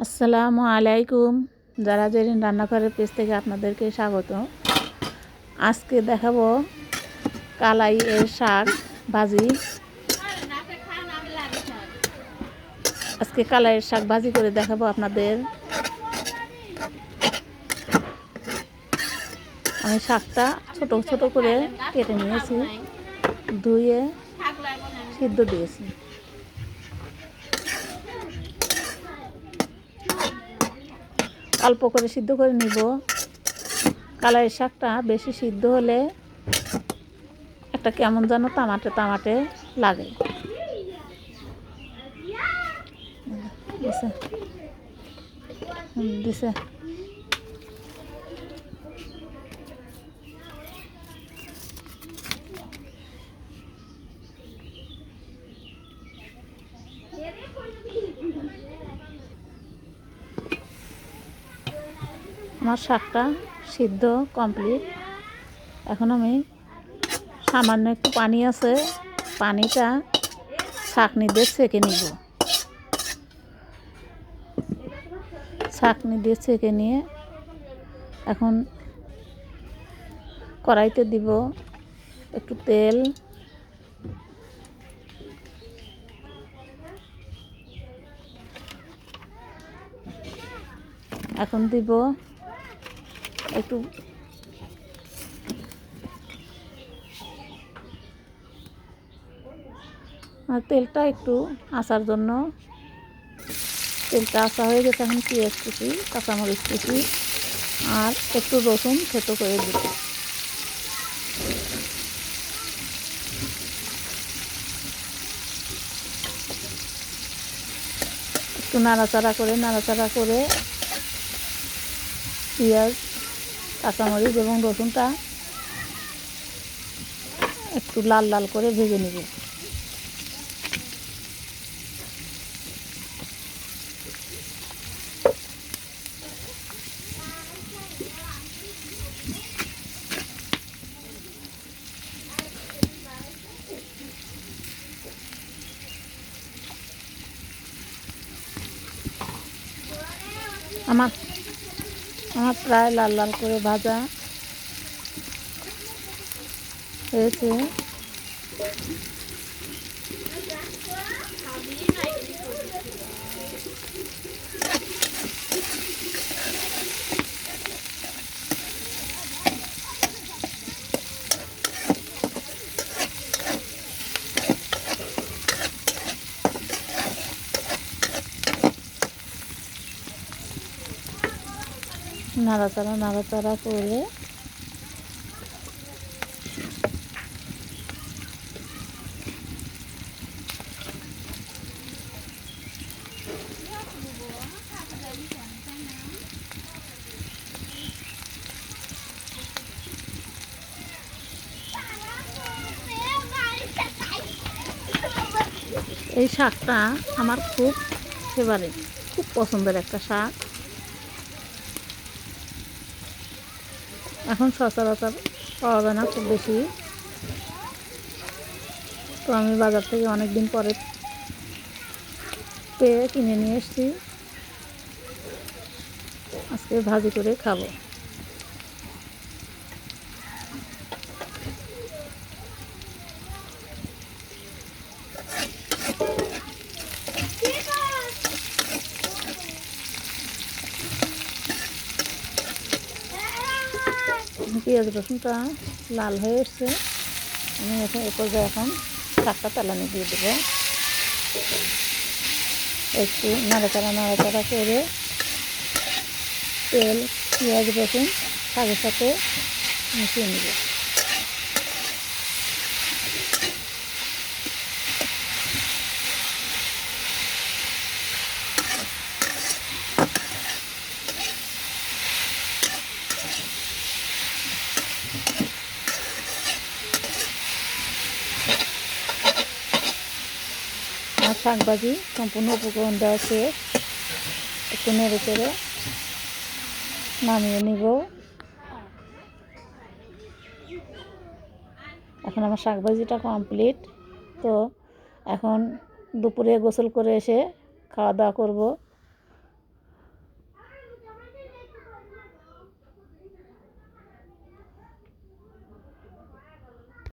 আসসালামু আলাইকুম। যারা জেরিন রান্নাঘরের পেজ থেকে আপনাদেরকে স্বাগত। আজকে দেখাবো কালাইয়ের শাক ভাজি। আজকে কালাইয়ের শাক ভাজি করে দেখাবো আপনাদের। আমি শাকটা ছোট ছোট করে কেটে নিয়েছি, ধুয়ে সিদ্ধ দিয়েছি। অল্প করে সিদ্ধ করে নিব। কালাইয়ের শাকটা বেশি সিদ্ধ হলে একটা কেমন যেন তামাটে তামাটে লাগে। দিছে আমার শাকটা সিদ্ধ কমপ্লিট। এখন আমি সামান্য একটু পানি আছে, পানিটা ছাঁকনি দিয়ে ছেঁকে নিব। ছাঁকনি দিয়ে ছেঁকে নিয়ে এখন কড়াইতে দিব একটু তেল, এখন দিব একটু তেলটা একটু আসার জন্য, তেলটা আসা হয়ে গেছে। এখন পেঁয়াজ কুচি, কাঁচামরিচ কুচি আর একটু রসুন থেতো করে দিব। একটু নাড়াচাড়া করে পেঁয়াজ, কাঁচামরিচ এবং রসুনটা একটু লাল লাল করে ভেজে নেব। আমার প্রায় লাল লাল করে ভাজা হয়েছে। নাড়াচাড়া করে এই শাকটা আমার খুব ফেভারিট, খুব পছন্দের একটা শাক। এখন সচরাচর পাওয়া যায় না খুব বেশি, তো আমি বাজার থেকে অনেক দিন পরে পেয়ে কিনে নিয়ে এসেছি। আজকে ভাজি করে খাবো। পেঁয়াজ রসুনটা লাল হয়ে এসছে। আমি এ পর্যায়ে এখন শাকটা তেলানি দিয়ে দেবো। একটু নাড়াচাড়া করে তেল, পেঁয়াজ রসুন শাকের সাথে মিশিয়ে নেব। আর শাক ভাজি সম্পূর্ণ উপকরণ দেওয়া শেষ। একটু নেড়ে চেড়ে নামিয়ে নিব। এখন আমার শাক ভাজিটা কমপ্লিট। তো এখন দুপুরে গোসল করে এসে খাওয়া দাওয়া করব।